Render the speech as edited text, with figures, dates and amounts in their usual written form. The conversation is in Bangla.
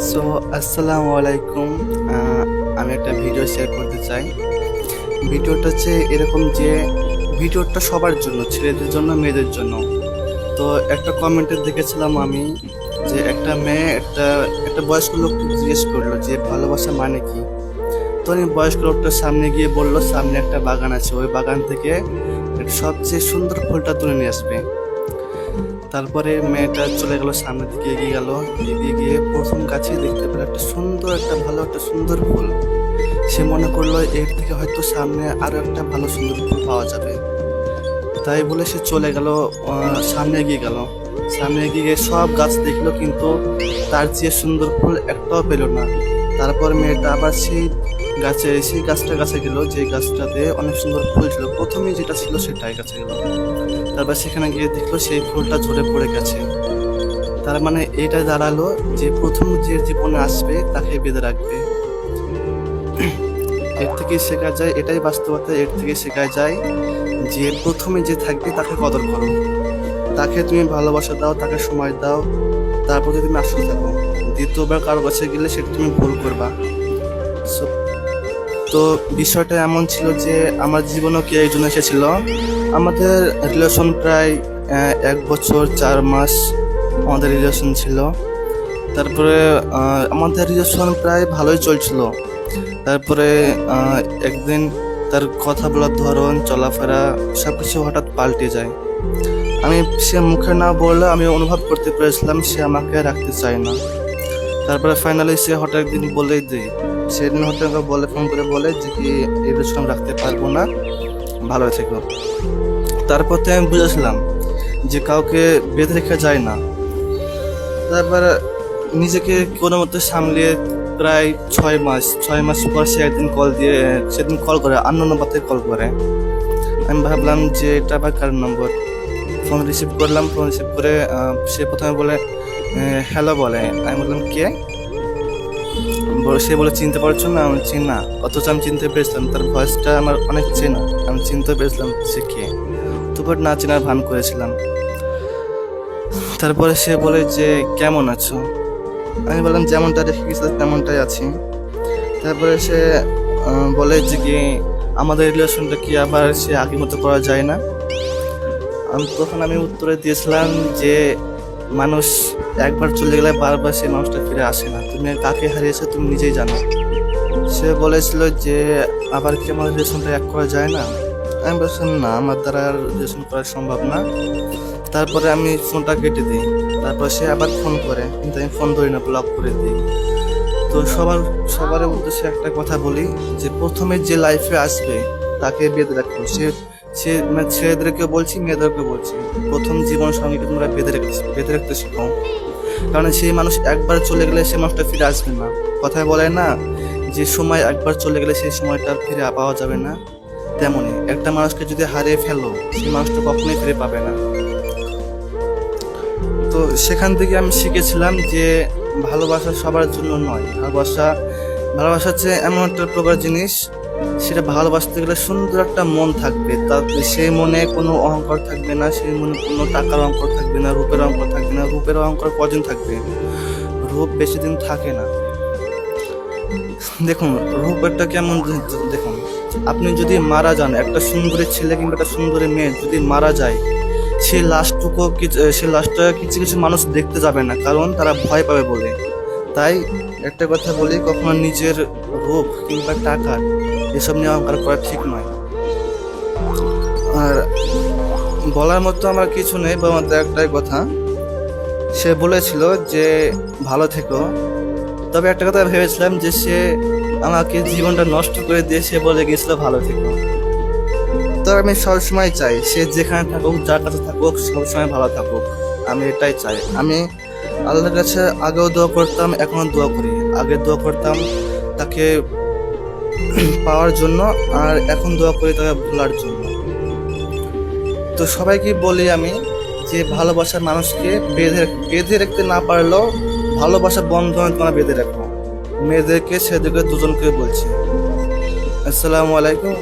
সো আসসালামু আলাইকুম। আমি একটা ভিডিও শেয়ার করতে চাই। ভিডিওটা হচ্ছে এরকম যে ভিডিওটা সবার জন্য, ছেলেদের জন্য, মেয়েদের জন্য। তো একটা কমেন্টে দেখেছিলাম আমি যে একটা মেয়ে একটা একটা বয়স্ক লোককে জিজ্ঞেস করলো যে ভালোবাসা মানে কি। তো উনি বয়স্ক লোকটার সামনে গিয়ে বললো সামনে একটা বাগান আছে, ওই বাগান থেকে একটা সবচেয়ে সুন্দর ফুলটা তুলে নিয়ে আসবে। তারপরে মেয়েটা চলে গেল, সামনের দিকে এগিয়ে গেল। এগিয়ে গিয়ে প্রথম গাছে দেখতে পেল একটা সুন্দর ফুল। সে মনে করলো এর থেকে হয়তো সামনে আরো একটা ভালো সুন্দর ফুল পাওয়া যাবে। তাই বলে সে চলে গেল, সামনে এগিয়ে গেল। সামনে এগিয়ে গিয়ে সব গাছ দেখলো, কিন্তু তার চেয়ে সুন্দর ফুল একটাও পেল না। তারপর মেয়েটা আবার সেই গাছটার কাছে গেল, যে গাছটাতে অনেক সুন্দর ফুল ছিল। প্রথমে যেটা ছিল সেটাই কাছে গেল। তারপর সেখানে গিয়ে দেখলো সেই ফুলটা ঝরে পড়ে গেছে। তার মানে এটা দাঁড়ালো যে প্রথম যে জীবনে আসবে তাকে বেঁধে রাখবে। এর থেকে শেখা যায়, এটাই বাস্তবতা। এর থেকে শেখা যায় যে প্রথমে যে থাকবে তাকে কদর করো, তাকে তুমি ভালোবাসা দাও, তাকে সময় দাও, তারপর যদি তুমি আসতে থাকো। দ্বিতীয়বার কারো কাছে গেলে সেটা তুমি ভুল করবা। So, তো বিষয়টা এমন ছিল যে আমার জীবনেও কি একজন এসেছিল। আমাদের রিলেশন প্রায় 1 বছর 4 মাস আমাদের রিলেশন ছিল। তারপরে আমাদের রিলেশন প্রায় ভালোই চলছিল। তারপরে একদিন তার কথা বলার ধরন, চলাফেরা সবকিছু হঠাৎ পাল্টে যায়। সে মুখে না বললে আমি অনুভব করতে পেরেছিলাম সে আমাকে রাখতে চায় না। তারপরে ফাইনালি সে হঠাৎ একদিন বলেই দেয়, সেদিন হঠাৎ বলে, ফোন করে বলে যে কি এই রিলেশন রাখতে পারবো না, ভালো থেকো। তারপর থেকে আমি বুঝেছিলাম যে কাউকে বেঁধে রেখে যায় না। তারপর নিজেকে কোনো মতো সামলিয়ে প্রায় 6 মাস পর সে একদিন সেদিন কল করে, অন্য নম্বর থেকে কল করে। আমি ভাবলাম যে এটা আবার কার নম্বর। ফোন রিসিভ করলাম, ফোন রিসিভ করে সে প্রথমে বলে হ্যালো বলে। আমি বললাম কে? সে বলে চিনতে পারছো না? আমি চিনা, অথচ আমি চিনতে পেরেছিলাম তার ভয়েসটা আমার অনেক চেনা। আমি চিনতে পেরেছিলাম সে কে, তবু না চেনার ভান করেছিলাম। তারপরে সে বলে যে কেমন আছো? আমি বললাম যেমনটা রেখে গেছিলাম তেমনটাই আছি। তারপরে সে বলে যে কি আমাদের রিলেশনটা কি আবার সে আগের মতো করা যায় না? তখন আমি উত্তরে দিয়েছিলাম যে মানুষ একবার চলে গেলে বারবার সেই মানুষটা ফিরে আসে না। তুমি কাকে হারিয়েছো তুমি নিজেই জানো। সে বলেছিল যে আবার কি আমাদের রিলেশনটা এক করা যায় না? আমি বলছিলাম না, আমার দ্বারা আর রিলেশন করা সম্ভব না। তারপরে আমি ফোনটা কেটে দিই। তারপর সে আবার ফোন করে, কিন্তু আমি ফোন ধরি না, ব্লক করে দিই। তো সবার উদ্দেশ্যে একটা কথা বলি যে প্রথমে যে লাইফে আসবে তাকে বেঁধে রাখো। সে মানে ছেলেদেরকে বলছি, মেয়েদেরকে বলছি, প্রথম জীবন সঙ্গীকে তোমরা বেঁধে রাখতে শেখো। কারণ সেই মানুষ একবার চলে গেলে সে মানুষটা ফিরে আসবে না। কথায় বলে না যে সময় একবার চলে গেলে সেই সময়টা আর ফিরে পাওয়া যাবে না, তেমনি একটা মানুষকে যদি হারিয়ে ফেলো সেই মানুষটা কখনোই ফিরে পাবে না। তো সেখান থেকে আমি শিখেছিলাম যে ভালোবাসা সবার জন্য নয়। ভালোবাসা হচ্ছে এমন একটা প্রকার জিনিস, সেটা ভালোবাসতে গেলে সুন্দর একটা মন থাকবে, তাতে সেই মনে কোনো অহংকার থাকবে না, সেই মনে কোনো টাকার অহংকার থাকবে না, রূপের অহংকার থাকবে না। রূপের অহংকার কদিন থাকবে? রূপ বেশি দিন থাকে না। দেখুন রূপেরটা কেমন, দেখুন আপনি যদি মারা যান, একটা সুন্দরী ছেলে কিংবা একটা সুন্দরী মেয়ে যদি মারা যায়, সে লাস্টটা কিছু কিছু মানুষ দেখতে যাবে না, কারণ তারা ভয় পাবে বলে। তাই একটা কথা বলি, কখনো নিজের রূপ কিংবা টাকার এসব নিয়ে অহংকার করা ঠিক নয়। আর বলার মতো আমার কিছু নেই, বা আমাদের একটাই কথা, সে বলেছিল যে ভালো থেকো। তবে একটা কথা ভেবেছিলাম যে সে আমাকে জীবনটা নষ্ট করে দিয়ে সে বলে গেছিল ভালো থেকো। তো আমি সবসময় চাই সে যেখানে থাকুক, যার কাছে থাকুক, সবসময় ভালো থাকুক। আমি এটাই চাই। আমি আল্লাহর কাছে আগেও দোয়া করতাম, এখনো দোয়া করি। আগে দোয়া করতাম তাকে পাওয়ার জন্য, আর এখন দোয়া করি তাকে ভোলার জন্য। তো সবাইকে বলি আমি যে ভালোবাসার মানুষকে বেঁধে রাখতে না পারলেও ভালোবাসা বন্ধনে তোমরা বেঁধে রাখো। মেয়েদেরকে ছেলেদেরকে দুজনকে বলছি। আসসালামু আলাইকুম।